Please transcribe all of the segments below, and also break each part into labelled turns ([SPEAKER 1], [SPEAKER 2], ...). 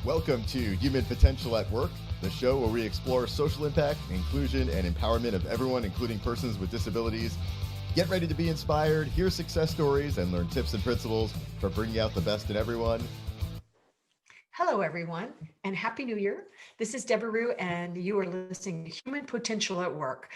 [SPEAKER 1] Welcome to Human Potential at Work, the show where we explore social impact, inclusion, and empowerment of everyone, including persons with disabilities. Get ready to be inspired, hear success stories, and learn tips and principles for bringing out the best in everyone.
[SPEAKER 2] Hello, everyone, and Happy New Year. This is Deborah Rue, and you are listening to Human Potential at Work.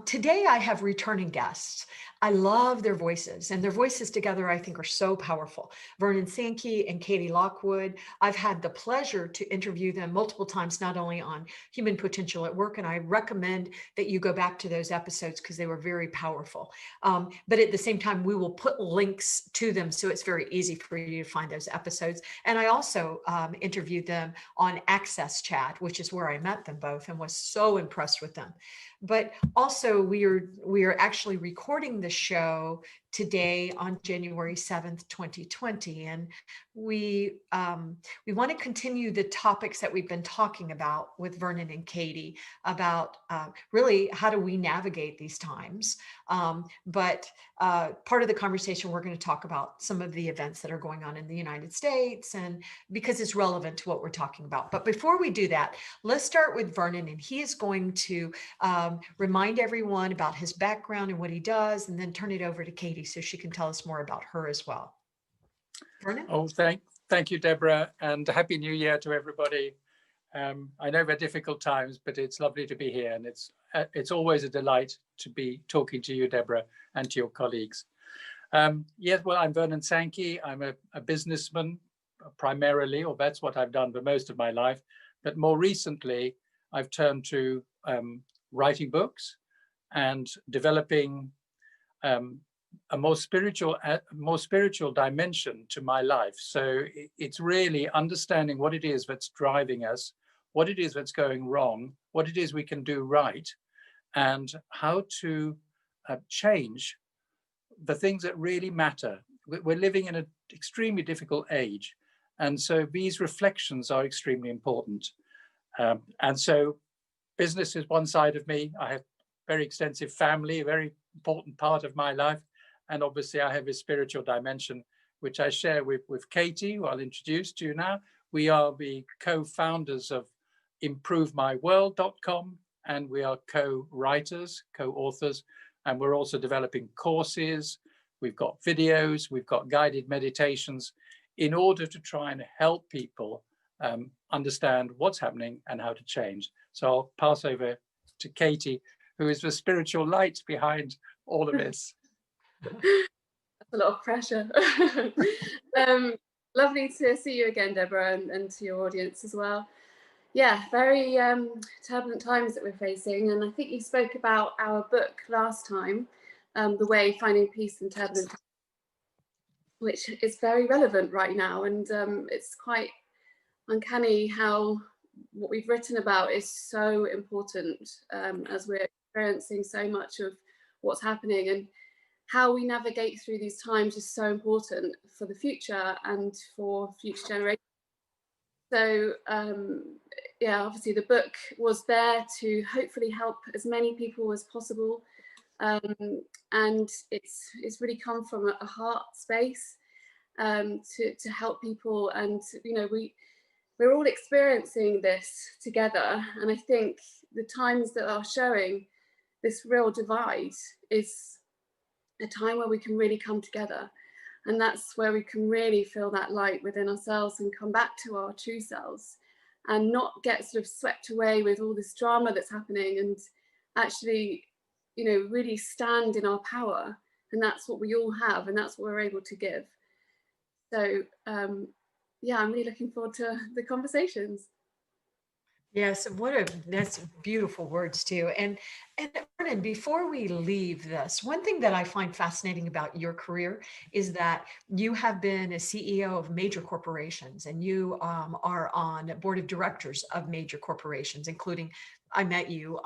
[SPEAKER 2] Today, I have returning guests. I love their voices, and their voices together, I think, are so powerful. Vernon Sankey and Katey Lockwood. I've had the pleasure to interview them multiple times, not only on Human Potential at Work, and I recommend that you go back to those episodes because they were very powerful. But at the same time, we will put links to them so it's very easy for you to find those episodes. And I also interviewed them on Access Chat, which is where I met them both and was so impressed with them. But also, we are actually recording the show today on January 7th, 2020. And we want to continue the topics that we've been talking about with Vernon and Katey about really how do we navigate these times. But part of the conversation, we're going to talk about some of the events that are going on in the United States, and because it's relevant to what we're talking about. But before we do that, let's start with Vernon, and he is going to remind everyone about his background and what he does, and then turn it over to Katey so she can tell us more about her as well. Vernon?
[SPEAKER 3] Oh, thank you, Deborah, and Happy New Year to everybody. I know they're difficult times, but it's lovely to be here, and it's always a delight to be talking to you, Deborah, and to your colleagues. Yes, well, I'm Vernon Sankey. I'm a businessman primarily, or that's what I've done for most of my life. But more recently, I've turned to writing books and developing a more spiritual dimension to my life. So it's really understanding what it is that's driving us, what it is that's going wrong, what it is we can do right, and how to change the things that really matter. We're living in an extremely difficult age, and so these reflections are extremely important. And so business is one side of me. I have very extensive family, a very important part of my life. And obviously I have a spiritual dimension, which I share with Katey, who I'll introduce to you now. We are the co-founders of ImproveMyWorld.com, and we are co-writers, co-authors, and we're also developing courses. We've got videos, we've got guided meditations in order to try and help people understand what's happening and how to change. So I'll pass over to Katey, who is the spiritual light behind all of this.
[SPEAKER 4] That's a lot of pressure. Lovely to see you again, Deborah, and to your audience as well. Yeah, very turbulent times that we're facing. And I think you spoke about our book last time, The Way, Finding Peace in Turbulent Times, which is very relevant right now. And it's quite uncanny how what we've written about is so important as we're experiencing so much of what's happening, and how we navigate through these times is so important for the future and for future generations. So yeah, obviously the book was there to hopefully help as many people as possible, and it's really come from a heart space to help people. And you know, we're all experiencing this together, and I think the times that are showing this real divide is a time where we can really come together, and that's where we can really feel that light within ourselves and come back to our true selves and not get sort of swept away with all this drama that's happening, and actually, you know, really stand in our power. And that's what we all have, and that's what we're able to give. So yeah, I'm really looking forward to the conversations.
[SPEAKER 2] Yes, that's beautiful words too. And Vernon, before we leave this, one thing that I find fascinating about your career is that you have been a CEO of major corporations, and you are on board of directors of major corporations, including, I met you,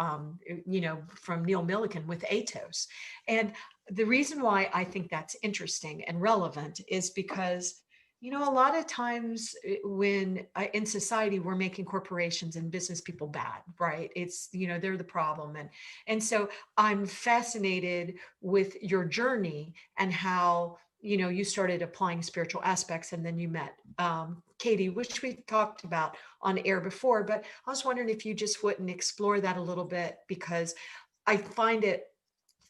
[SPEAKER 2] from Neil Milliken with Atos. And the reason why I think that's interesting and relevant is because a lot of times when in society, we're making corporations and business people bad, right? It's, they're the problem. And so I'm fascinated with your journey and how you started applying spiritual aspects, and then you met Katey, which we talked about on air before. But I was wondering if you just wouldn't explore that a little bit, because I find it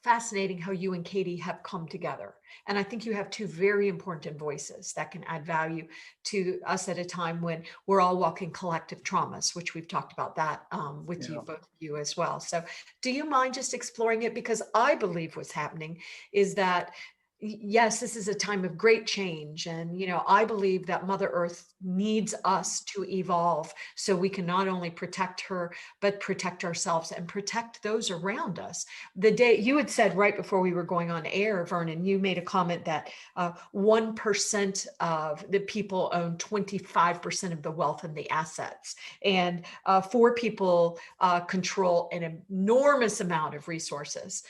[SPEAKER 2] fascinating how you and Katey have come together. And I think you have two very important voices that can add value to us at a time when we're all walking collective traumas, which we've talked about that with you, both of you as well. So do you mind just exploring it? Because I believe what's happening is that yes, this is a time of great change. And, I believe that Mother Earth needs us to evolve so we can not only protect her, but protect ourselves and protect those around us. The day you had said right before we were going on air, Vernon, you made a comment that 1% of the people own 25% of the wealth and the assets. And 4 people control an enormous amount of resources.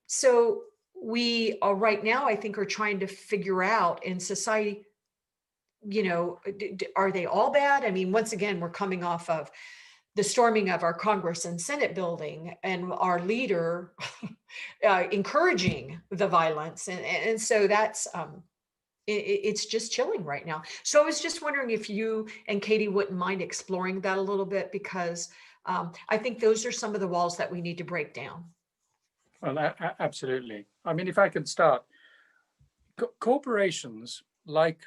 [SPEAKER 2] So we are right now, I think, are trying to figure out in society, are they all bad? I mean, once again, we're coming off of the storming of our Congress and Senate building, and our leader encouraging the violence. And so that's, it's just chilling right now. So I was just wondering if you and Katey wouldn't mind exploring that a little bit, because I think those are some of the walls that we need to break down.
[SPEAKER 3] Well, absolutely. I mean, if I can start, corporations, like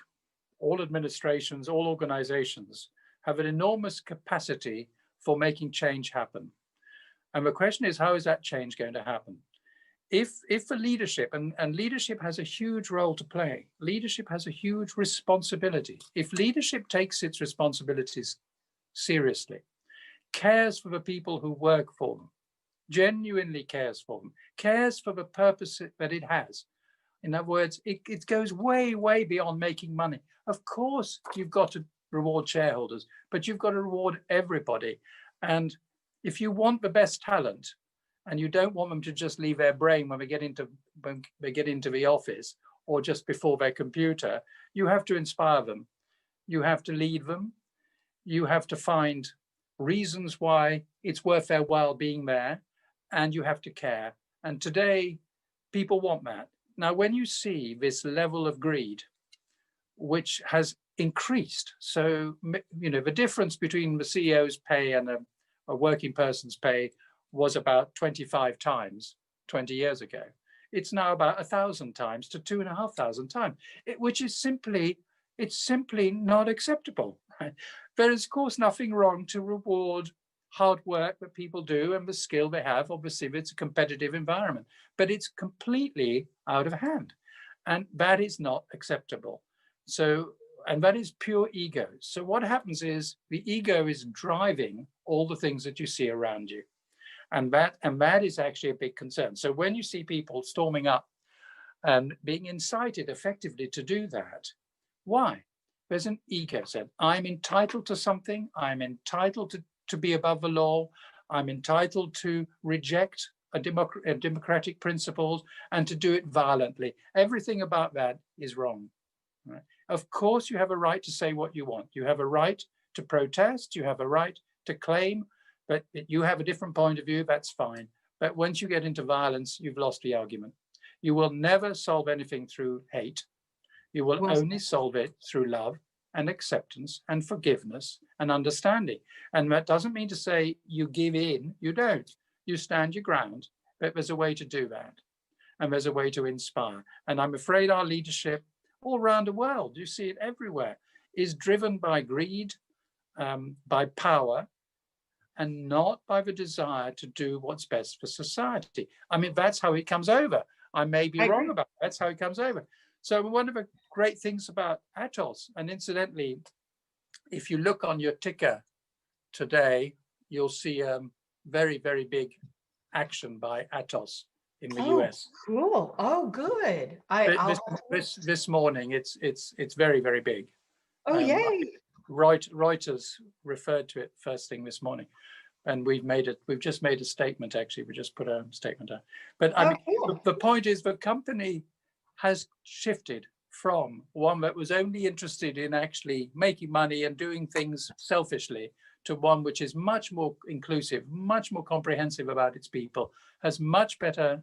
[SPEAKER 3] all administrations, all organizations, have an enormous capacity for making change happen. And the question is, how is that change going to happen? If the leadership, and leadership has a huge role to play, leadership has a huge responsibility. If leadership takes its responsibilities seriously, cares for the people who work for them, genuinely cares for them, cares for the purpose that it has. In other words, it goes way, way beyond making money. Of course, you've got to reward shareholders, but you've got to reward everybody. And if you want the best talent, and you don't want them to just leave their brain when they get into the office or just before their computer, you have to inspire them. You have to lead them. You have to find reasons why it's worth their while being there. And you have to care. And today, people want that. Now, when you see this level of greed, which has increased, so, the difference between the CEO's pay and a working person's pay was about 25 times 20 years ago. It's now about 1,000 times to 2,500 times, which is simply not acceptable. There is, of course, nothing wrong to reward hard work that people do and the skill they have. Obviously, it's a competitive environment, but it's completely out of hand. And that is not acceptable. So, and that is pure ego. So what happens is the ego is driving all the things that you see around you. And that is actually a big concern. So when you see people storming up and being incited effectively to do that, why? There's an ego said, I'm entitled to something, I'm entitled to be above the law, I'm entitled to reject a democratic principles and to do it violently. Everything about that is wrong. Right? Of course, you have a right to say what you want. You have a right to protest, you have a right to claim, but you have a different point of view, that's fine. But once you get into violence, you've lost the argument. You will never solve anything through hate. You will only solve it through love and acceptance and forgiveness and understanding. And that doesn't mean to say you give in, you don't. You stand your ground, but there's a way to do that. And there's a way to inspire. And I'm afraid our leadership all around the world, you see it everywhere, is driven by greed, by power, and not by the desire to do what's best for society. I mean, that's how it comes over. I may be wrong about it. That's how it comes over. So one of the great things about Atos, and incidentally, if you look on your ticker today, you'll see very, very big action by Atos in the US.
[SPEAKER 2] Cool. Oh, good.
[SPEAKER 3] This morning, it's very, very big.
[SPEAKER 2] Oh, yay.
[SPEAKER 3] Reuters referred to it first thing this morning, and we've just made a statement. Actually, we just put a statement out. But cool. The point is, the company has shifted from one that was only interested in actually making money and doing things selfishly to one which is much more inclusive, much more comprehensive about its people, has much better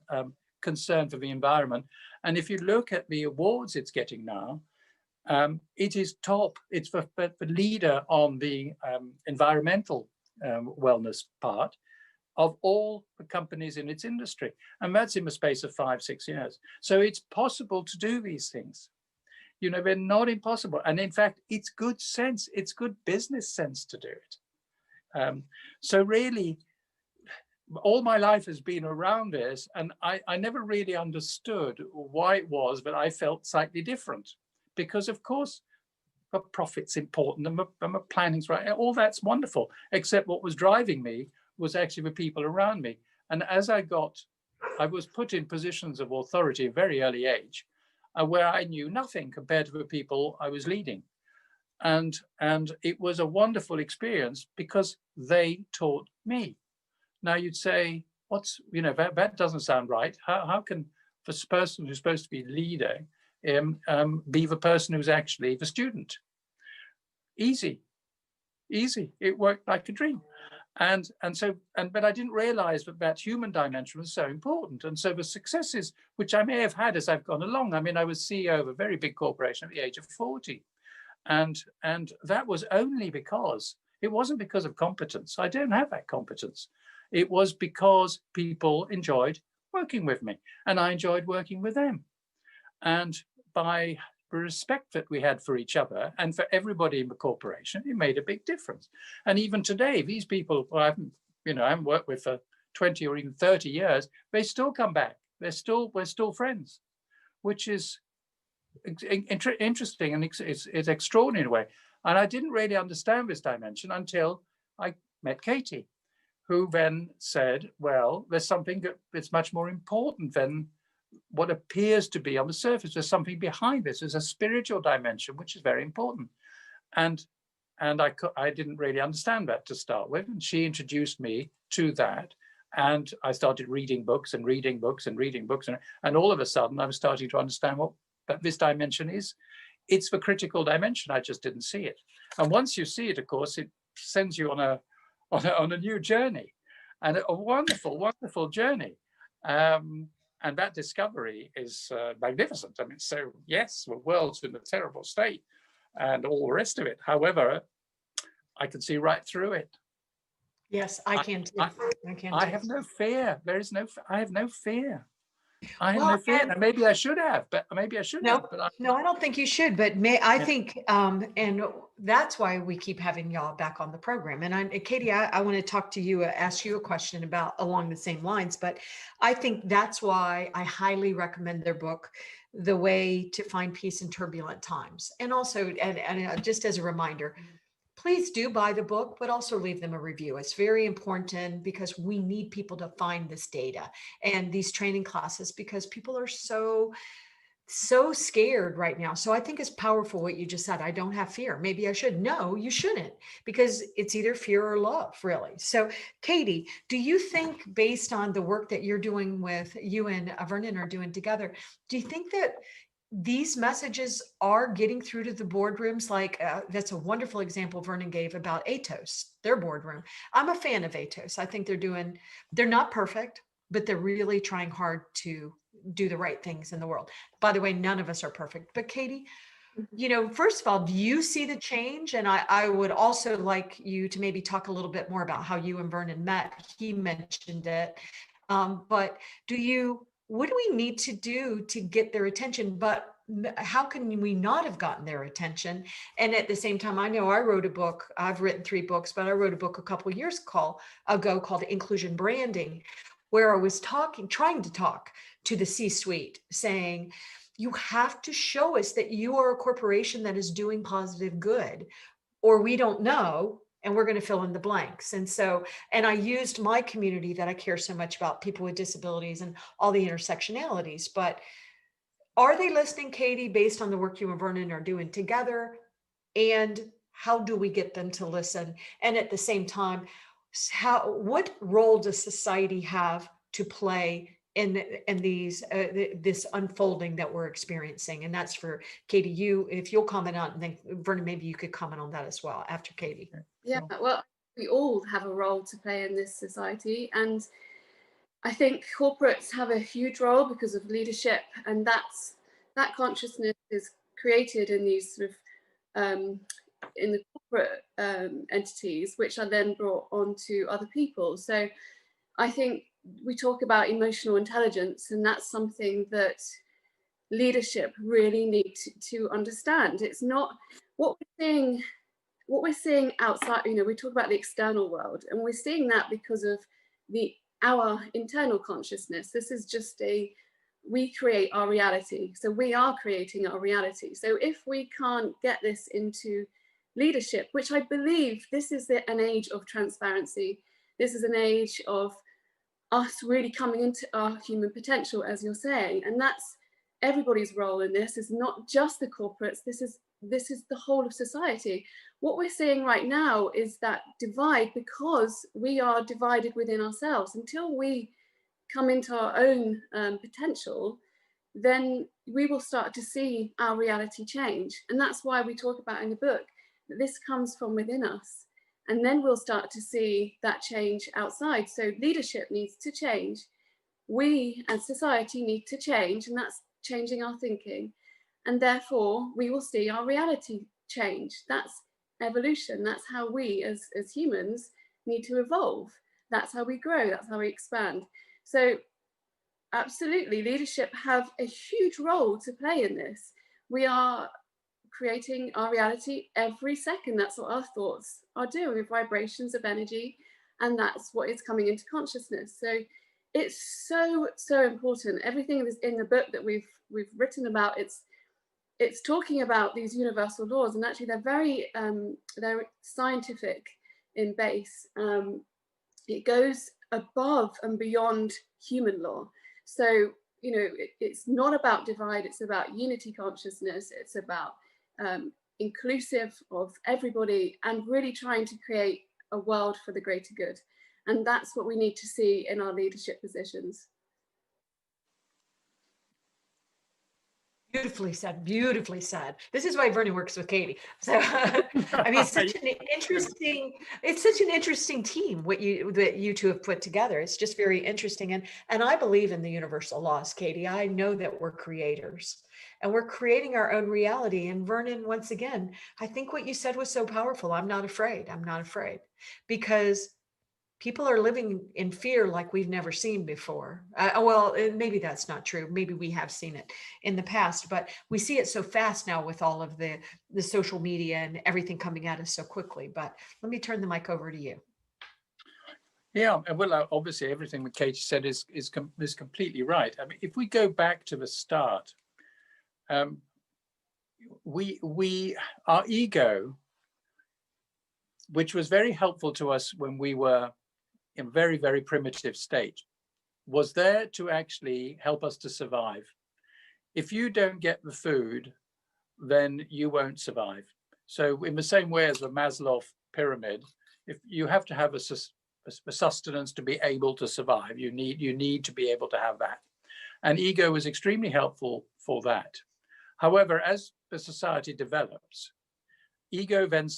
[SPEAKER 3] concern for the environment. And if you look at the awards it's getting now, it is top. It's for leader on the environmental wellness part of all the companies in its industry. And that's in the space of 5-6 years. So it's possible to do these things. You know, they're not impossible. And in fact, it's good sense. It's good business sense to do it. So really, all my life has been around this, and I never really understood why it was that I felt slightly different. Because of course, the profit's important and the planning's right. All that's wonderful, except what was driving me was actually the people around me. And as I was put in positions of authority at a very early age, where I knew nothing compared to the people I was leading. And it was a wonderful experience because they taught me. Now you'd say, that doesn't sound right. How can this person who's supposed to be leading be the person who's actually the student? Easy. It worked like a dream. But I didn't realize that human dimension was so important. And so the successes, which I may have had as I've gone along, I mean, I was CEO of a very big corporation at the age of 40. And that was only because, it wasn't because of competence. I don't have that competence. It was because people enjoyed working with me and I enjoyed working with them. And by the respect that we had for each other and for everybody in the corporation, it made a big difference. And even today, these people I haven't worked with for 20 or even 30 years, they still come back. We're still friends, which is interesting, and it's extraordinary in a way. And I didn't really understand this dimension until I met Katey, who then said, well, there's something that's much more important than what appears to be on the surface. There's something behind this. There's a spiritual dimension, which is very important. And I didn't really understand that to start with. And she introduced me to that. And I started reading books and reading books and reading books. And all of a sudden, I was starting to understand what this dimension is. It's the critical dimension. I just didn't see it. And once you see it, of course, it sends you on a new journey, and a wonderful, wonderful journey. And that discovery is magnificent. I mean, so yes, the world's in a terrible state and all the rest of it. However, I can see right through it.
[SPEAKER 2] Yes, I can too.
[SPEAKER 3] I have no fear. I have no fear. I have no fear. And maybe I should have, but maybe I shouldn't.
[SPEAKER 2] No, I don't think you should. But I think, and that's why we keep having y'all back on the program. And Katey, I want to talk to you, ask you a question about along the same lines. But I think that's why I highly recommend their book, The Way to Find Peace in Turbulent Times. And also, and just as a reminder, please do buy the book, but also leave them a review. It's very important because we need people to find this data and these training classes because people are so scared right now. So I think it's powerful what you just said. I don't have fear. Maybe I should. No, you shouldn't, because it's either fear or love, really. So Katey, do you think, based on the work that you're doing with you and Vernon are doing together, do you think that these messages are getting through to the boardrooms? Like that's a wonderful example Vernon gave about Atos, their boardroom. I'm a fan of Atos. I think they're not perfect, but they're really trying hard to do the right things in the world. By the way, none of us are perfect. But Katey, first of all, do you see the change? And I would also like you to maybe talk a little bit more about how you and Vernon met. He mentioned it. But what do we need to do to get their attention? But how can we not have gotten their attention? And at the same time, I know I wrote a book. I've written 3 books, but I wrote a book a couple of years ago called Inclusion Branding, where I was trying to talk to the C-suite, saying, you have to show us that you are a corporation that is doing positive good, or we don't know, and we're going to fill in the blanks. And I used my community that I care so much about, people with disabilities and all the intersectionalities. But are they listening, Katey, based on the work you and Vernon are doing together? And how do we get them to listen? And at the same time, what role does society have to play in this unfolding that we're experiencing? And that's for Katey, if you'll comment on, and then Vernon, maybe you could comment on that as well after Katey.
[SPEAKER 4] Yeah, well, we all have a role to play in this society, and I think corporates have a huge role because of leadership, and that consciousness is created in these sort of in the corporate entities, which are then brought on to other people. So I think we talk about emotional intelligence, and that's something that leadership really need to understand. It's not what we're seeing outside. You know, we talk about the external world, and we're seeing that because of our internal consciousness. This is just we create our reality. So we are creating our reality. So if we can't get this into leadership, which I believe this is an age of transparency, this is an age of us really coming into our human potential, as you're saying, and that's everybody's role in this. Is not just the corporates. This is the whole of society. What we're seeing right now is that divide, because we are divided within ourselves. Until we come into our own potential, then we will start to see our reality change. And that's why we talk about in the book that this comes from within us. And then we'll start to see that change outside. So leadership needs to change. We as society need to change, and that's changing our thinking. And therefore, we will see our reality change. That's evolution. That's how we as humans need to evolve. That's how we grow. That's how we expand. So absolutely, leadership have a huge role to play in this. We are creating our reality every second. That's what our thoughts are doing, with vibrations of energy, and that's what is coming into consciousness. So it's so important. Everything is in the book that we've written about. It's talking about these universal laws, and actually they're scientific in base. It goes above and beyond human law. So, you know, it's not about divide, it's about unity consciousness, it's about inclusive of everybody, and really trying to create a world for the greater good. And that's what we need to see in our leadership positions.
[SPEAKER 2] Beautifully said, beautifully said. This is why Vernon works with Katey. So, I mean, it's such an interesting team, that you two have put together. It's just very interesting. And I believe in the universal laws, Katey. I know that we're creators and we're creating our own reality. And Vernon, once again, I think what you said was so powerful. I'm not afraid. I'm not afraid, because people are living in fear like we've never seen before. Well, maybe that's not true. Maybe we have seen it in the past, but we see it so fast now with all of the social media and everything coming at us so quickly. But let me turn the mic over to you.
[SPEAKER 3] Yeah, well, obviously everything that Katey said is completely right. I mean, if we go back to the start, our ego, which was very helpful to us when we were in very, very primitive state, was there to actually help us to survive. If you don't get the food, then you won't survive. So in the same way as the Maslow pyramid, if you have to have a sustenance to be able to survive, you need to be able to have that. And ego was extremely helpful for that. However, as the society develops, ego then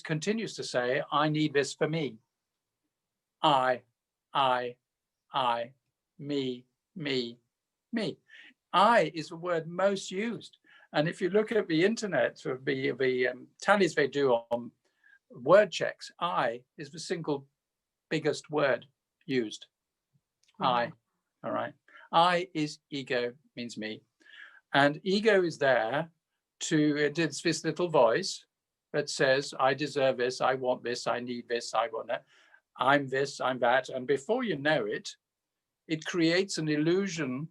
[SPEAKER 3] continues to say, I need this for me. I, me. I is the word most used. And if you look at the internet, sort of the tallies they do on word checks, I is the single biggest word used. I, all right. I is ego, means me. And ego is there it's this little voice that says, I deserve this, I want this, I need this, I want that. I'm this, I'm that. And before you know it, it creates an illusion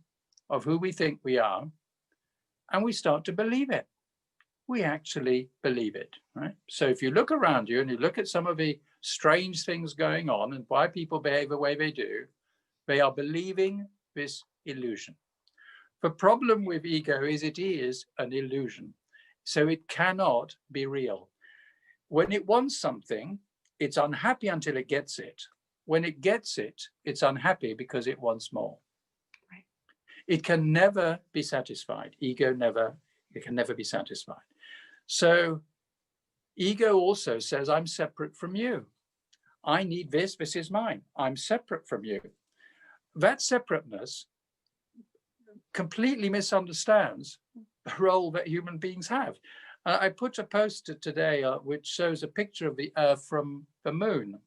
[SPEAKER 3] of who we think we are. And we start to believe it. We actually believe it, right? So if you look around you and you look at some of the strange things going on and why people behave the way they do, they are believing this illusion. The problem with ego is it is an illusion. So it cannot be real. When it wants something, it's unhappy until it gets it. When it gets it, it's unhappy because it wants more.
[SPEAKER 2] Right.
[SPEAKER 3] It can never be satisfied. It can never be satisfied. So ego also says, I'm separate from you. I need this, this is mine. I'm separate from you. that separateness completely misunderstands the role that human beings have. I put a poster today which shows a picture of the Earth from the moon,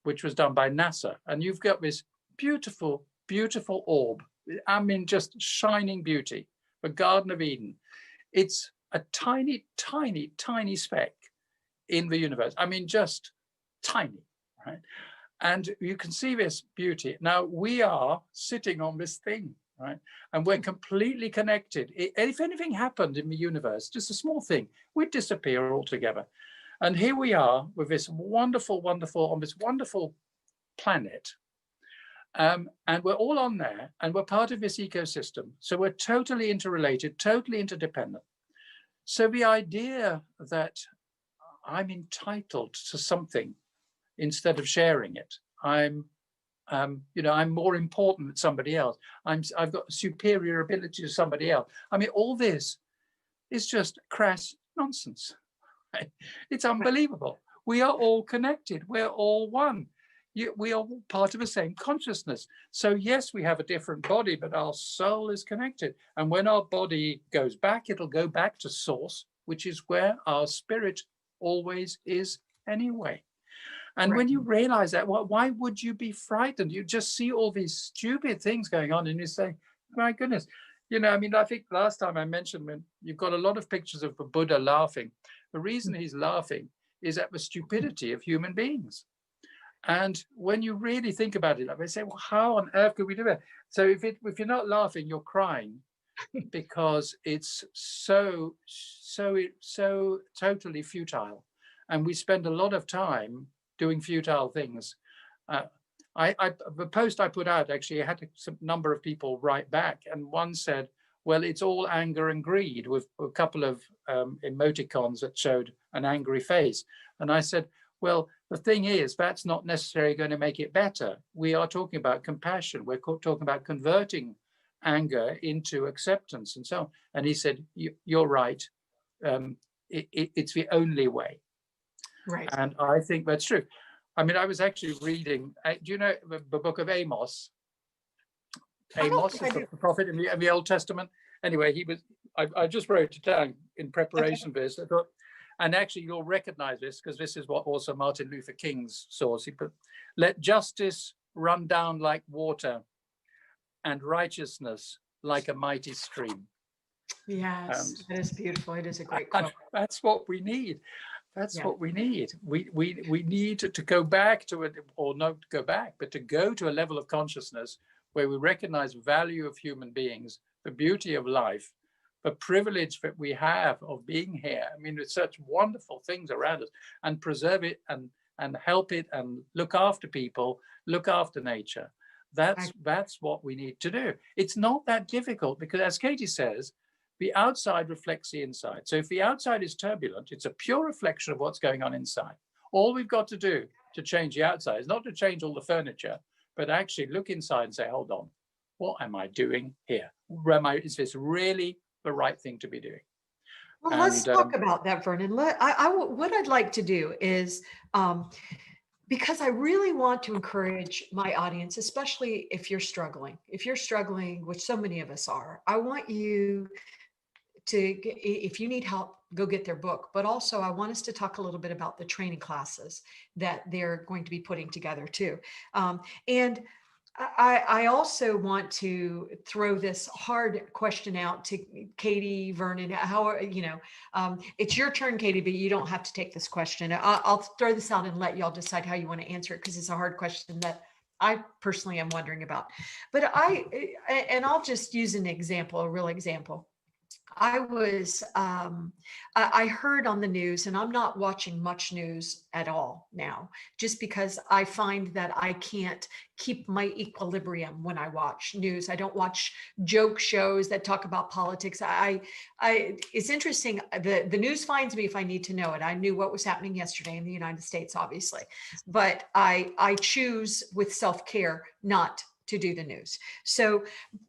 [SPEAKER 3] which was done by NASA. And you've got this beautiful, beautiful orb. I mean, just shining beauty, the Garden of Eden. It's a tiny, tiny, tiny speck in the universe. I mean, just tiny, right? And you can see this beauty. Now, we are sitting on this thing, right? And we're completely connected. If anything happened in the universe, just a small thing, we'd disappear altogether. And here we are with this wonderful, wonderful, on this wonderful planet. And we're all on there, and we're part of this ecosystem. So we're totally interrelated, totally interdependent. So the idea that I'm entitled to something instead of sharing it, I'm more important than somebody else. I've got superior ability to somebody else. I mean, all this is just crass nonsense. Right? It's unbelievable. We are all connected. We're all one. We are all part of the same consciousness. So yes, we have a different body, but our soul is connected. And when our body goes back, it'll go back to source, which is where our spirit always is anyway. And
[SPEAKER 2] Right.
[SPEAKER 3] when you realize that, why would you be frightened? You just see all these stupid things going on and you say, my goodness. You know, I mean, I think last time I mentioned when you've got a lot of pictures of the Buddha laughing. The reason he's laughing is at the stupidity of human beings. And when you really think about it, they say, well, how on earth could we do that? So if you're not laughing, you're crying because it's so totally futile. And we spend a lot of time doing futile things. The post I put out, actually, I had some number of people write back, and one said, well, it's all anger and greed, with a couple of emoticons that showed an angry face. And I said, well, the thing is, that's not necessarily going to make it better. We are talking about compassion. We're talking about converting anger into acceptance and so on. And he said, you're right. It's the only way.
[SPEAKER 2] Right.
[SPEAKER 3] And I think that's true. I mean, I was actually reading, do you know the book of Amos? Amos is the prophet in the Old Testament. Anyway, I just wrote it down in preparation for this. I thought, and actually you'll recognize this because this is what also Martin Luther King's source. He put, let justice run down like water and righteousness like a mighty stream.
[SPEAKER 2] Yes, that is beautiful. It is a great quote.
[SPEAKER 3] That's what we need. That's what we need. We need to go back to it, or not go back, but to go to a level of consciousness where we recognize the value of human beings, the beauty of life, the privilege that we have of being here. I mean, there's such wonderful things around us, and preserve it and help it and look after people, look after nature. That's what we need to do. It's not that difficult because, as Katey says, the outside reflects the inside. So if the outside is turbulent, it's a pure reflection of what's going on inside. All we've got to do to change the outside is not to change all the furniture, but actually look inside and say, hold on, what am I doing here? Is this really the right thing to be doing?
[SPEAKER 2] Well, let's talk about that, Vernon. What I'd like to do is, because I really want to encourage my audience, especially if you're struggling, which so many of us are, I want you to, if you need help, go get their book. But also I want us to talk a little bit about the training classes that they're going to be putting together too. And I also want to throw this hard question out to Katey, Vernon. It's your turn, Katey, but you don't have to take this question. I'll throw this out and let y'all decide how you want to answer it, because it's a hard question that I personally am wondering about. But I'll just use an example, a real example. I heard on the news, and I'm not watching much news at all now, just because I find that I can't keep my equilibrium when I watch news. I don't watch joke shows that talk about politics. It's interesting. The news finds me if I need to know it. I knew what was happening yesterday in the United States, obviously, but I choose with self-care not to do the news. So,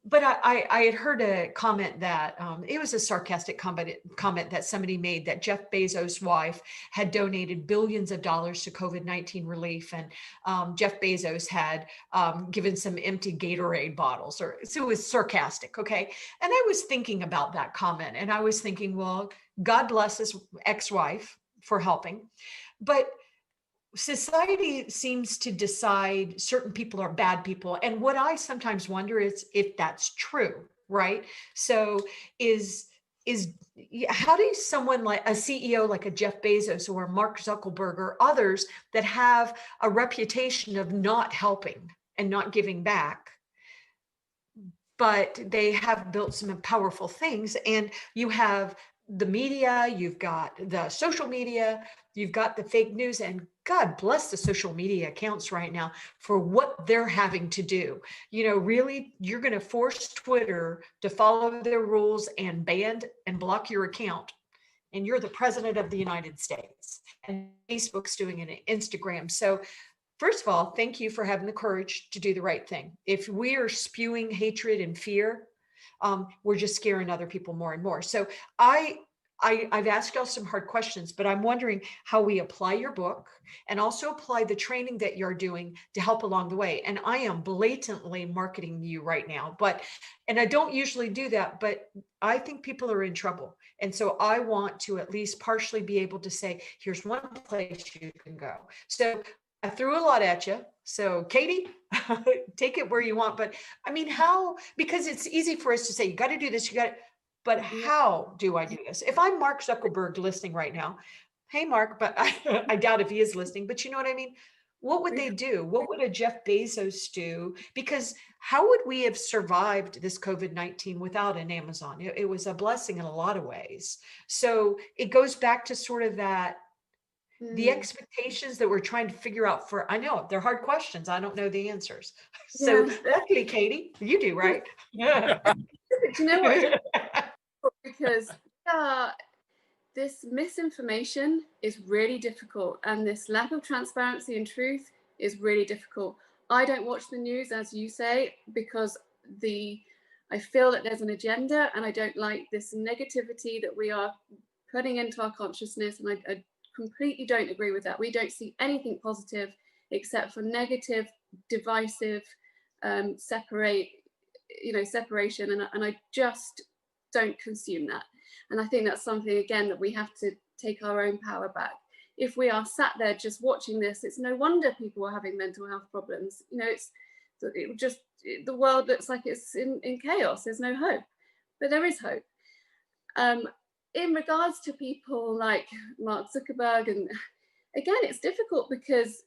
[SPEAKER 2] but I had heard a comment that it was a sarcastic comment that somebody made that Jeff Bezos' wife had donated billions of dollars to COVID-19 relief, and Jeff Bezos had given some empty Gatorade bottles, or so it was sarcastic. Okay, and I was thinking about that comment, and I was thinking, well, God bless his ex-wife for helping, but society seems to decide certain people are bad people. And what I sometimes wonder is if that's true, right? So is how does someone like a CEO like a Jeff Bezos or Mark Zuckerberg or others that have a reputation of not helping and not giving back, but they have built some powerful things, and you have the media, you've got the social media, you've got the fake news, and God bless the social media accounts right now for what they're having to do. You know, really, you're going to force Twitter to follow their rules and ban and block your account. And you're the president of the United States, and Facebook's doing it, and Instagram. So first of all, thank you for having the courage to do the right thing. If we are spewing hatred and fear, we're just scaring other people more and more. So I've asked y'all some hard questions, but I'm wondering how we apply your book and also apply the training that you're doing to help along the way. And I am blatantly marketing you right now, and I don't usually do that, but I think people are in trouble. And so I want to at least partially be able to say, here's one place you can go. So I threw a lot at you. So Katie, take it where you want. But I mean, how, because it's easy for us to say, you got to do this, but how do I do this? If I'm Mark Zuckerberg listening right now, hey, Mark, but I doubt if he is listening, but you know what I mean? What would they do? What would a Jeff Bezos do? Because how would we have survived this COVID-19 without an Amazon? It was a blessing in a lot of ways. So it goes back to sort of that, the expectations that we're trying to figure out for, I know they're hard questions. I don't know the answers. So luckily, Katie, you do, right? Yeah.
[SPEAKER 4] Do you know what? Because this misinformation is really difficult, and this lack of transparency and truth is really difficult. I don't watch the news, as you say, because I feel that there's an agenda, and I don't like this negativity that we are putting into our consciousness, and I completely don't agree with that. We don't see anything positive except for negative, divisive, separation, and I just don't consume that. And I think that's something, again, that we have to take our own power back. If we are sat there just watching this, it's no wonder people are having mental health problems. You know, the world looks like it's in chaos. There's no hope, but there is hope. In regards to people like Mark Zuckerberg, and again, it's difficult because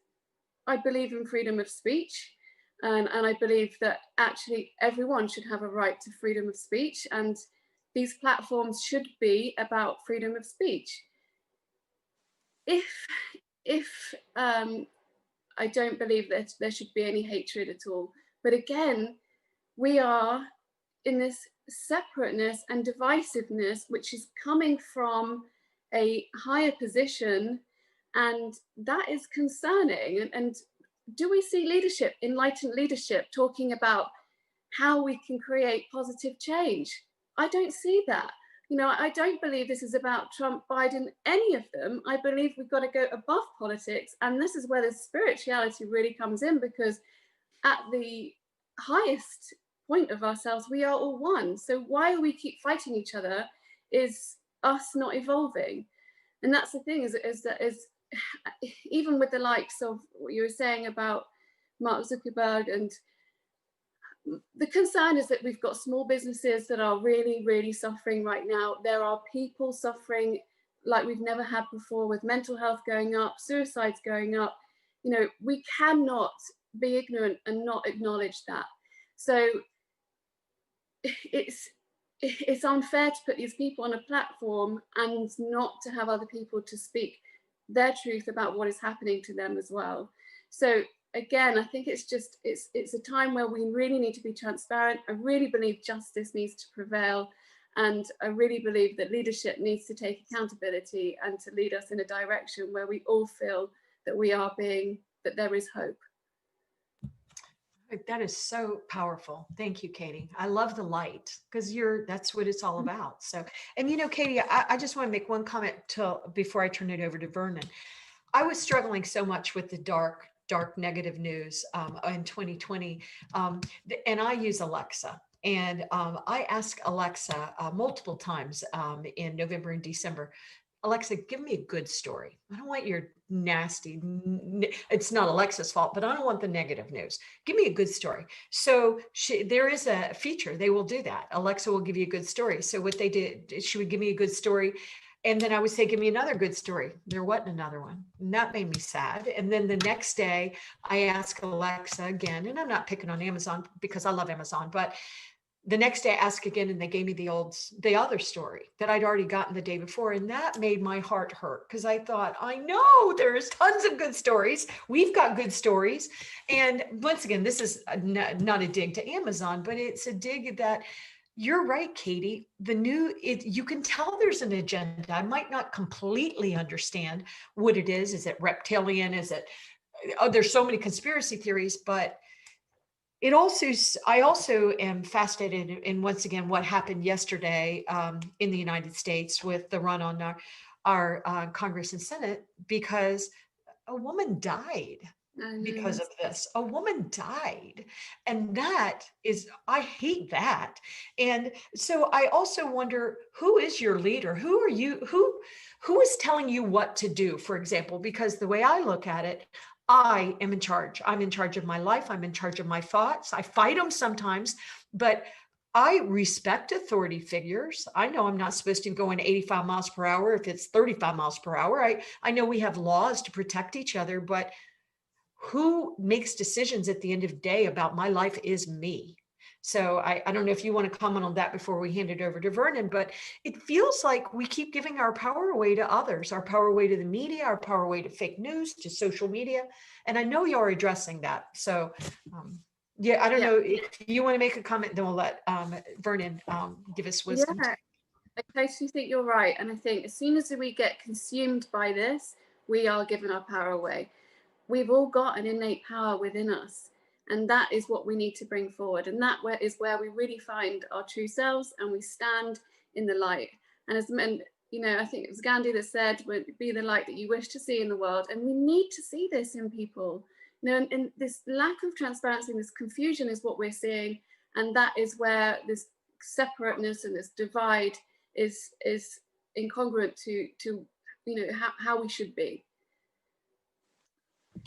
[SPEAKER 4] I believe in freedom of speech, and I believe that actually everyone should have a right to freedom of speech, and these platforms should be about freedom of speech. If I don't believe that there should be any hatred at all, but again, we are in this separateness and divisiveness, which is coming from a higher position, and that is concerning. And do we see leadership, enlightened leadership, talking about how we can create positive change? I don't see that. You know, I don't believe this is about Trump, Biden, any of them. I believe we've got to go above politics, and this is where the spirituality really comes in, because at the highest point of ourselves, we are all one. So why we keep fighting each other is us not evolving. And that's the thing, is even with the likes of what you were saying about Mark Zuckerberg, and the concern is that we've got small businesses that are really, really suffering right now. There are people suffering like we've never had before, with mental health going up, suicides going up. You know, we cannot be ignorant and not acknowledge that. So it's unfair to put these people on a platform and not to have other people to speak their truth about what is happening to them as well. So again, I think it's a time where we really need to be transparent. I really believe justice needs to prevail, and I really believe that leadership needs to take accountability and to lead us in a direction where we all feel that that there is hope.
[SPEAKER 2] That is so powerful. Thank you, Katie. I love the light because that's what it's all about. So, and Katie, I just want to make one comment before I turn it over to Vernon. I was struggling so much with the dark negative news in 2020. And I use Alexa. And I ask Alexa multiple times in November and December, Alexa, give me a good story. I don't want your nasty, it's not Alexa's fault, but I don't want the negative news. Give me a good story. So there is a feature, they will do that. Alexa will give you a good story. So what they did, she would give me a good story. And then I would say, give me another good story. There wasn't another one. And that made me sad. And then the next day I ask Alexa again, and I'm not picking on Amazon because I love Amazon, but the next day I asked again, and they gave me the other story that I'd already gotten the day before. And that made my heart hurt because I thought, I know there's tons of good stories. We've got good stories. And once again, this is not a dig to Amazon, but it's a dig that you're right, Katie. You can tell there's an agenda. I might not completely understand what it is. Is it reptilian? There's so many conspiracy theories, but I also am fascinated in once again what happened yesterday in the United States with the run on our Congress and Senate, because a woman died because of this. A woman died, and I hate that. And so I also wonder, who is your leader? Who are you? Who is telling you what to do? For example, because the way I look at it, I am in charge. I'm in charge of my life. I'm in charge of my thoughts. I fight them sometimes, but I respect authority figures. I know I'm not supposed to go in 85 miles per hour if it's 35 miles per hour. I know we have laws to protect each other, but who makes decisions at the end of the day about my life is me. So I don't know if you want to comment on that before we hand it over to Vernon, but it feels like we keep giving our power away to others, our power away to the media, our power away to fake news, to social media. And I know you're addressing that. So I don't know if you want to make a comment, then we'll let Vernon give us wisdom.
[SPEAKER 4] Yeah, I totally think you're right. And I think as soon as we get consumed by this, we are giving our power away. We've all got an innate power within us. And that is what we need to bring forward. And that is where we really find our true selves and we stand in the light. And I think it was Gandhi that said, be the light that you wish to see in the world. And we need to see this in people. And this lack of transparency and this confusion is what we're seeing. And that is where this separateness and this divide is incongruent to how we should be.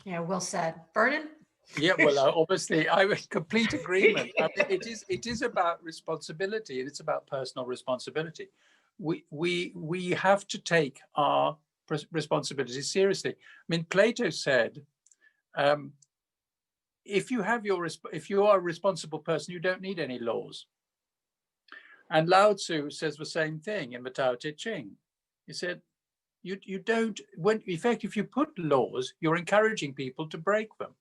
[SPEAKER 2] Yeah, well said. Vernon?
[SPEAKER 3] Yeah, well, obviously, I'm in complete agreement. I mean, it is about responsibility, and it's about personal responsibility. We have to take our responsibility seriously. I mean, Plato said, if you are a responsible person, you don't need any laws. And Lao Tzu says the same thing in the Tao Te Ching. He said, you don't. In fact, if you put laws, you're encouraging people to break them.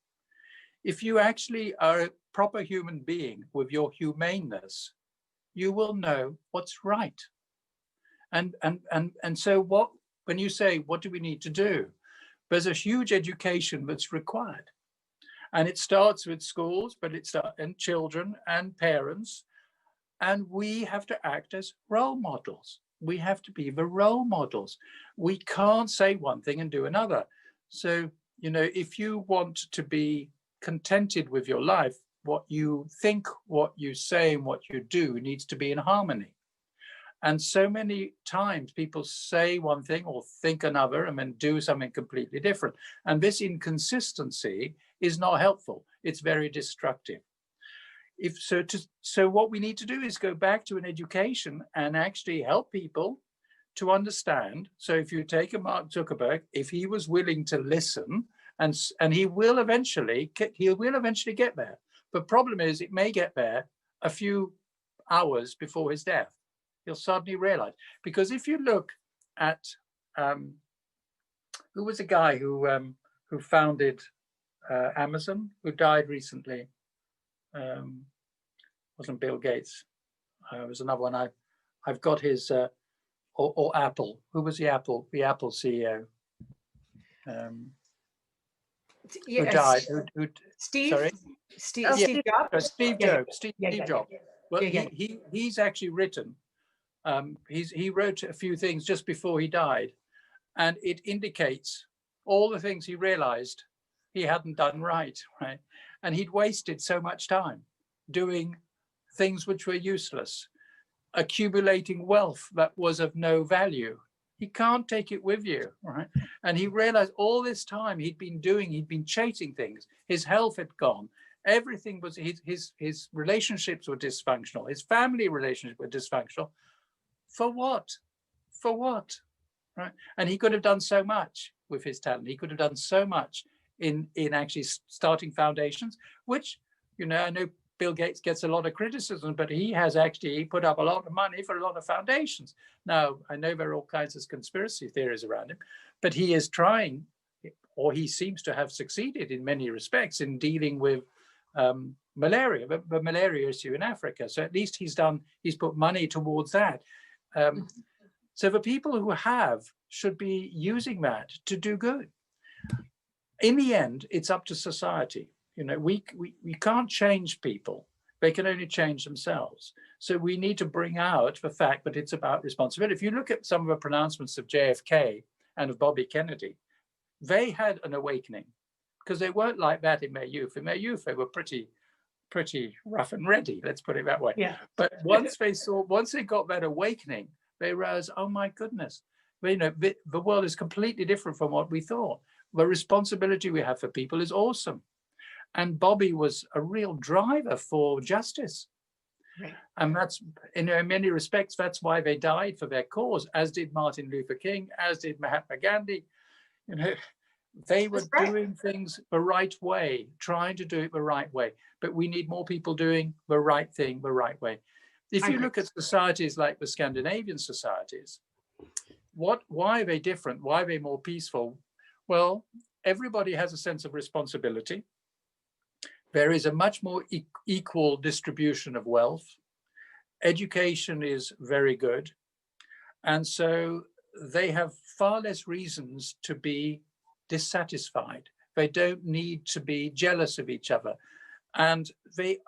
[SPEAKER 3] If you actually are a proper human being with your humaneness, you will know what's right. And so when you say, what do we need to do? There's a huge education that's required. And it starts with schools, but and children and parents. And we have to act as role models. We have to be the role models. We can't say one thing and do another. So, if you want to be contented with your life, what you think, what you say, and what you do needs to be in harmony. And so many times people say one thing or think another and then do something completely different. And this inconsistency is not helpful. It's very destructive. So what we need to do is go back to an education and actually help people to understand. So if you take a Mark Zuckerberg, if he was willing to listen, and he will eventually get there. The problem is it may get there a few hours before his death. He'll suddenly realize, because if you look at who was a guy who founded Amazon, who died recently, wasn't Bill Gates. It was another one. I've got his or Apple. Who was the Apple CEO? who died.
[SPEAKER 2] Steve.
[SPEAKER 3] Sorry?
[SPEAKER 2] Steve.
[SPEAKER 4] Oh,
[SPEAKER 3] Yeah.
[SPEAKER 2] Steve Jobs.
[SPEAKER 3] Steve
[SPEAKER 2] Yeah,
[SPEAKER 3] Jobs.
[SPEAKER 2] yeah,
[SPEAKER 3] Steve
[SPEAKER 2] yeah,
[SPEAKER 3] Jobs.
[SPEAKER 2] yeah.
[SPEAKER 3] Well,
[SPEAKER 2] Yeah,
[SPEAKER 3] he's actually written. He wrote a few things just before he died, and it indicates all the things he realized he hadn't done right, and he'd wasted so much time doing things which were useless, accumulating wealth that was of no value. He can't take it with you, right? And he realized all this time he'd been chasing things. His health had gone. Everything was, his relationships were dysfunctional. His family relationships were dysfunctional. For what? For what? Right? And he could have done so much with his talent. He could have done so much in actually starting foundations, which, I know Bill Gates gets a lot of criticism, but he put up a lot of money for a lot of foundations. Now, I know there are all kinds of conspiracy theories around him, but he is trying, or he seems to have succeeded in many respects in dealing with malaria, the malaria issue in Africa. So at least he's put money towards that. So the people who should be using that to do good. In the end, it's up to society. We can't change people. They can only change themselves. So we need to bring out the fact that it's about responsibility. If you look at some of the pronouncements of JFK and of Bobby Kennedy, they had an awakening because they weren't like that in their youth. In their youth, they were pretty rough and ready, let's put it that way.
[SPEAKER 2] Yeah.
[SPEAKER 3] But once they got that awakening, they realized, oh my goodness, the world is completely different from what we thought. The responsibility we have for people is awesome. And Bobby was a real driver for justice.
[SPEAKER 2] Right.
[SPEAKER 3] And that's, in many respects, that's why they died for their cause, as did Martin Luther King, as did Mahatma Gandhi. They were doing things the right way, trying to do it the right way. But we need more people doing the right thing the right way. If you look at societies like the Scandinavian societies, why are they different? Why are they more peaceful? Well, everybody has a sense of responsibility. There is a much more equal distribution of wealth. Education is very good. And so they have far less reasons to be dissatisfied. They don't need to be jealous of each other. And they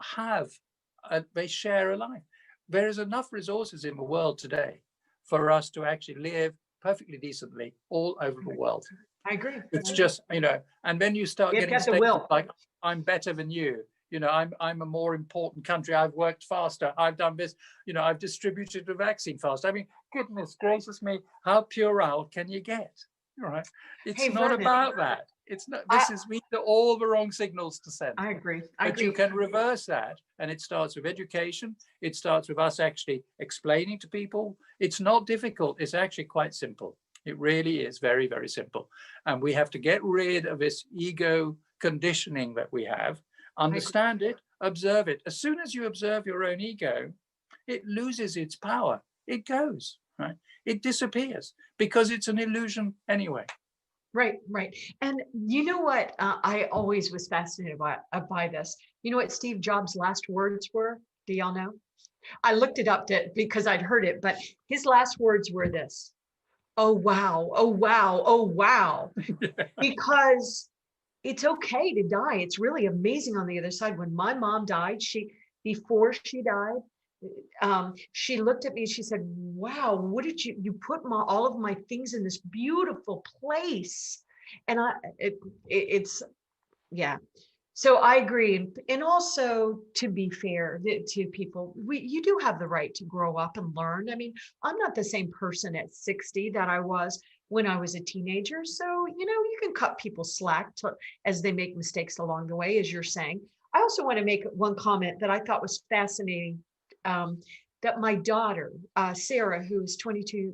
[SPEAKER 3] share a life. There is enough resources in the world today for us to actually live perfectly decently all over the world.
[SPEAKER 2] I agree.
[SPEAKER 3] It's just, and then you start getting statements like, I'm better than you. I'm a more important country. I've worked faster. I've done this. I've distributed the vaccine faster. I mean, goodness gracious me, how puerile can you get? Right? It's not Vernon, about that. It's not. These are all the wrong signals to send.
[SPEAKER 2] I agree.
[SPEAKER 3] But you can reverse that, and it starts with education. It starts with us actually explaining to people. It's not difficult. It's actually quite simple. It really is very, very simple. And we have to get rid of this ego conditioning that we have, understand it, observe it. As soon as you observe your own ego, it loses its power. It goes, right? It disappears because it's an illusion anyway.
[SPEAKER 2] Right. And you know what? I always was fascinated by this. You know what Steve Jobs' last words were? Do y'all know? I looked it up because I'd heard it, but his last words were this: "Oh, wow. Oh, wow. Oh, wow." Because it's okay to die. It's really amazing on the other side. When my mom died, before she died, she looked at me and she said, "Wow, what did you put all of my things in this beautiful place?" And it's yeah. So I agree. And also, to be fair to people, you do have the right to grow up and learn. I mean, I'm not the same person at 60 that I was when I was a teenager. So, you can cut people slack as they make mistakes along the way, as you're saying. I also want to make one comment that I thought was fascinating. That my daughter, Sarah, who's 22,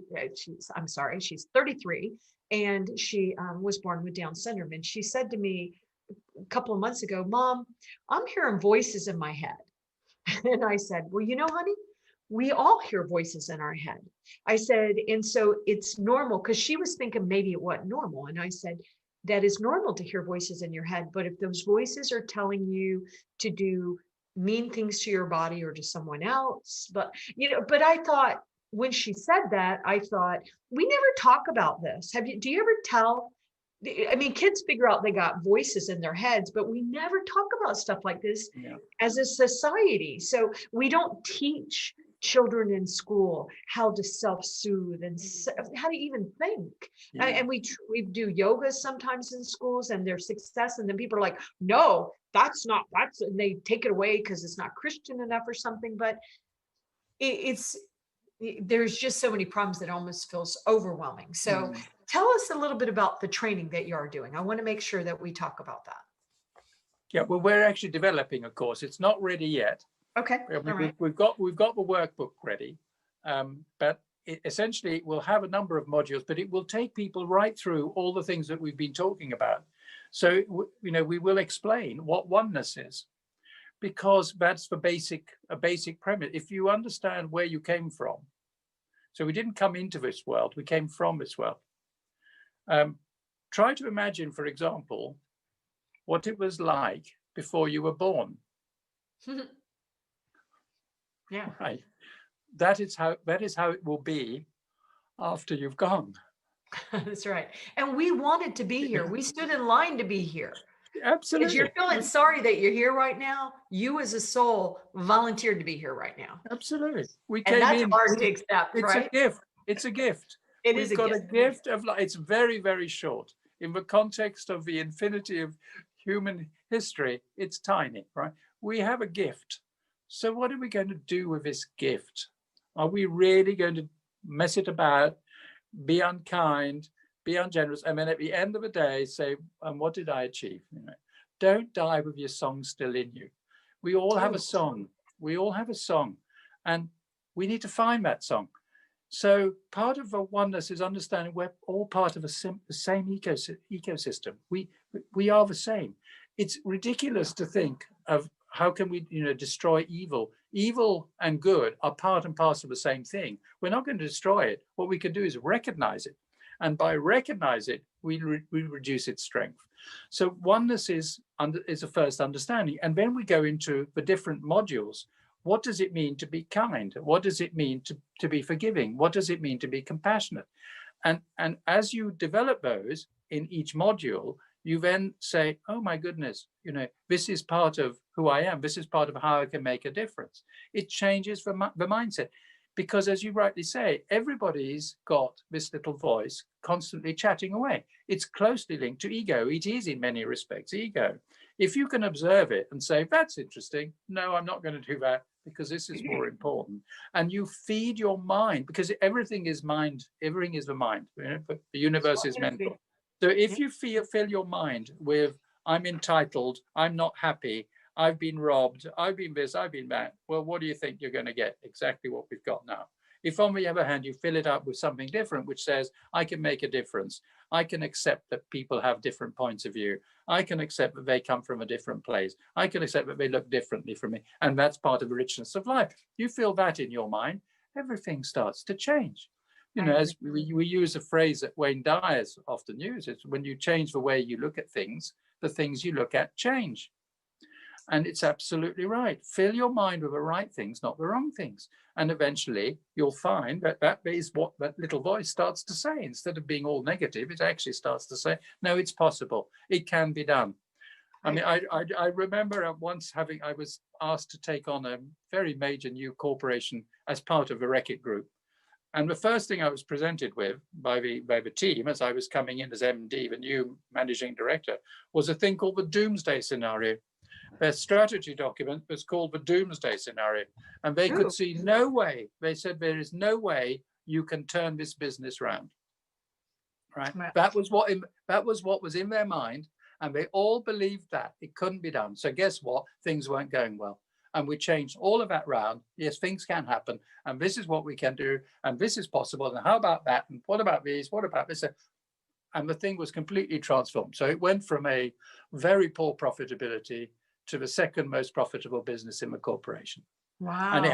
[SPEAKER 2] she's 33, and she was born with Down syndrome. And she said to me a couple of months ago, "Mom, I'm hearing voices in my head." And I said, "Well, honey, we all hear voices in our head." I said, and so it's normal, because she was thinking maybe it wasn't normal. And I said, that is normal to hear voices in your head. But if those voices are telling you to do mean things to your body or to someone else, but I thought, when she said that, I thought, we never talk about this. Do you ever tell I mean, kids figure out they got voices in their heads, but we never talk about stuff like this as a society. So we don't teach children in school how to self-soothe and how to even think. And we do yoga sometimes in schools, and there's success, and then people are like, no, that's and they take it away because it's not Christian enough or something. But there's just so many problems that it almost feels overwhelming. So tell us a little bit about the training that you are doing. I want to make sure that we talk about that.
[SPEAKER 3] Yeah, well, we're actually developing a course. It's not ready yet.
[SPEAKER 2] Okay.
[SPEAKER 3] We've got the workbook ready, but essentially we'll have a number of modules, but it will take people right through all the things that we've been talking about. So, we will explain what oneness is, because that's a basic premise. If you understand where you came from, so we didn't come into this world, we came from this world. Try to imagine, for example, what it was like before you were born.
[SPEAKER 2] Yeah.
[SPEAKER 3] Right. That is how it will be after you've gone.
[SPEAKER 2] That's right. And we wanted to be here. We stood in line to be here.
[SPEAKER 3] Absolutely.
[SPEAKER 2] If you're feeling sorry that you're here right now, you as a soul volunteered to be here right now.
[SPEAKER 3] Absolutely.
[SPEAKER 2] And that's hard to accept, right?
[SPEAKER 3] It's a gift. It's a gift. We've got a gift of life. It's very, very short. In the context of the infinity of human history, it's tiny, right? We have a gift. So what are we going to do with this gift? Are we really going to mess it about, be unkind, be ungenerous, and then at the end of the day say, and what did I achieve? Don't die with your song still in you. We all have a song. We all have a song, and we need to find that song. So part of the oneness is understanding we're all part of the same ecosystem. We are the same. It's ridiculous to think of how can we destroy evil. Evil and good are part and parcel of the same thing. We're not going to destroy it. What we can do is recognize it. And by recognize it, we reduce its strength. So oneness is a first understanding. And then we go into the different modules. What does it mean to be kind? What does it mean to be forgiving? What does it mean to be compassionate? And as you develop those in each module, you then say, oh my goodness, this is part of who I am. This is part of how I can make a difference. It changes the mindset. Because as you rightly say, everybody's got this little voice constantly chatting away. It's closely linked to ego. It is in many respects ego. If you can observe it and say, that's interesting. No, I'm not going to do that because this is more important. And you feed your mind, because everything is mind. Everything is the mind. But the universe is mental. So if you fill your mind with, I'm entitled, I'm not happy, I've been robbed, I've been this, I've been that. Well, what do you think you're going to get? Exactly what we've got now. If on the other hand, you fill it up with something different, which says, I can make a difference. I can accept that people have different points of view. I can accept that they come from a different place. I can accept that they look differently from me. And that's part of the richness of life. You feel that in your mind, everything starts to change. As we use a phrase that Wayne Dyers often uses, when you change the way you look at things, the things you look at change. And it's absolutely right. Fill your mind with the right things, not the wrong things. And eventually you'll find that is what that little voice starts to say. Instead of being all negative, it actually starts to say, no, it's possible. It can be done. I mean, I remember once I was asked to take on a very major new corporation as part of a Reckitt group. And the first thing I was presented with by the team as I was coming in as MD, the new managing director, was a thing called the Doomsday Scenario. Their strategy document was called the Doomsday Scenario. And they could see no way. They said, there is no way you can turn this business around. Right? That was what was in their mind. And they all believed that it couldn't be done. So guess what? Things weren't going well. And we changed all of that round. Yes, things can happen. And this is what we can do. And this is possible. And how about that? And what about these? What about this? And the thing was completely transformed. So it went from a very poor profitability to the second most profitable business in the corporation.
[SPEAKER 2] Wow.
[SPEAKER 3] And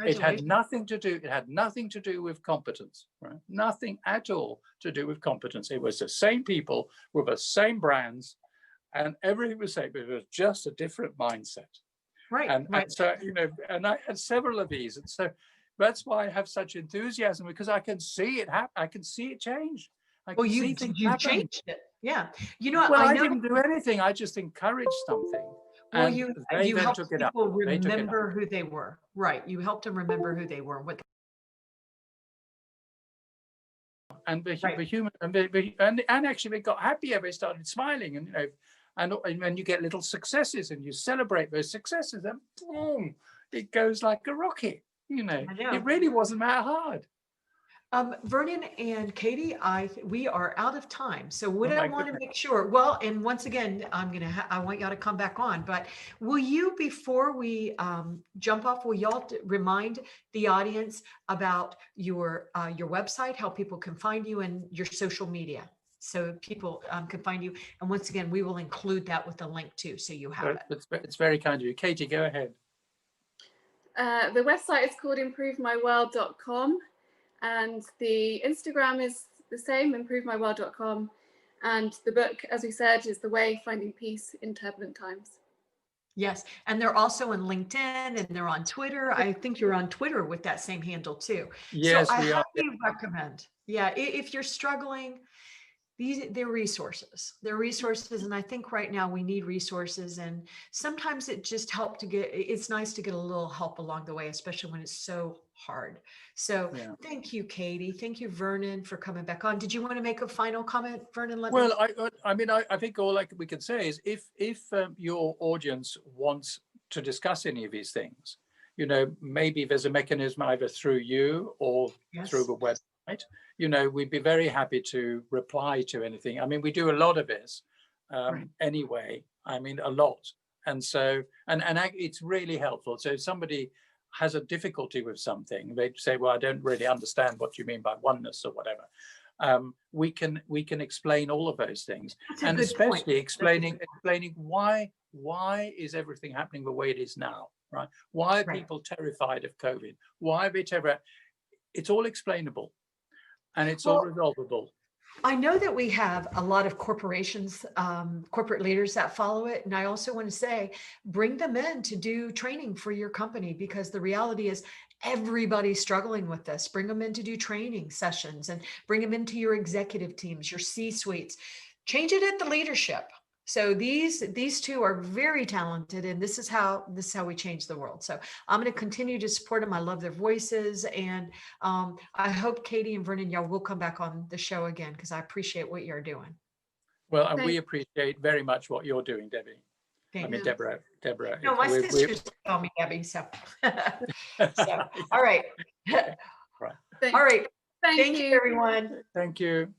[SPEAKER 3] it had nothing to do with competence, right? Nothing at all to do with competence. It was the same people with the same brands, and everything was the same, but it was just a different mindset.
[SPEAKER 2] Right.
[SPEAKER 3] And so, and I had several of these. And so that's why I have such enthusiasm, because I can see it happen. I can see it change.
[SPEAKER 2] You've changed it. Yeah. You know,
[SPEAKER 3] Well,
[SPEAKER 2] I
[SPEAKER 3] I
[SPEAKER 2] know.
[SPEAKER 3] didn't do anything. I just encouraged something.
[SPEAKER 2] Well,
[SPEAKER 3] And they
[SPEAKER 2] you
[SPEAKER 3] then
[SPEAKER 2] helped
[SPEAKER 3] took it up.
[SPEAKER 2] people
[SPEAKER 3] They took it up.
[SPEAKER 2] remember who they were. Right. You helped them remember who they were. What.
[SPEAKER 3] And the
[SPEAKER 2] Right.
[SPEAKER 3] human and actually they got happier. They started smiling, and and you get little successes, and you celebrate those successes, and boom, it goes like a rocket.
[SPEAKER 2] I know.
[SPEAKER 3] It really wasn't that hard.
[SPEAKER 2] Vernon and Katey, we are out of time. So what
[SPEAKER 3] Oh
[SPEAKER 2] I
[SPEAKER 3] my
[SPEAKER 2] want to
[SPEAKER 3] goodness.
[SPEAKER 2] make sure, well, and once again, I want y'all to come back on, but will you, before we jump off, will y'all remind the audience about your website, how people can find you, and your social media, so people can find you. And once again, we will include that with the link too, so you have it.
[SPEAKER 3] It's very kind of you. Katey, go ahead.
[SPEAKER 4] The website is called improvemyworld.com, and the Instagram is the same, improvemyworld.com. And the book, as we said, is The Way, Finding Peace in Turbulent Times.
[SPEAKER 2] Yes, and they're also on LinkedIn, and they're on Twitter. I think you're on Twitter with that same handle too.
[SPEAKER 3] Yes,
[SPEAKER 2] so I
[SPEAKER 3] we are.
[SPEAKER 2] highly recommend. Yeah, if you're struggling, they're resources. They're resources, and I think right now we need resources. And sometimes it just helps to get. It's nice to get a little help along the way, especially when it's so hard. So
[SPEAKER 3] Yeah.
[SPEAKER 2] thank you, Katey. Thank you, Vernon, for coming back on. Did you want to make a final comment, Vernon?
[SPEAKER 3] Well, I think all we can say is if your audience wants to discuss any of these things, maybe there's a mechanism either through you or through the website. We'd be very happy to reply to anything. I mean, we do a lot of this anyway. I mean, a lot, and so and it's really helpful. So if somebody has a difficulty with something, they'd say, "Well, I don't really understand what you mean by oneness or whatever." We can explain all of those things, and especially explaining why is everything happening the way it is now, right? Why are people terrified of COVID? Why are they terrified? It's all explainable, and it's all resolvable.
[SPEAKER 2] I know that we have a lot of corporations, corporate leaders that follow it. And I also want to say, bring them in to do training for your company, because the reality is everybody's struggling with this. Bring them in to do training sessions, and bring them into your executive teams, your C-suites. Change it at the leadership. So these two are very talented, and this is how we change the world. So I'm going to continue to support them. I love their voices, and I hope Katey and Vernon, y'all will come back on the show again, because I appreciate what you're doing.
[SPEAKER 3] Well, and we appreciate very much what you're doing, Debbie. Deborah.
[SPEAKER 2] No, my sisters call me Debbie. So, all right.
[SPEAKER 3] Right.
[SPEAKER 2] All right.
[SPEAKER 4] Thank you,
[SPEAKER 2] everyone.
[SPEAKER 3] Thank you.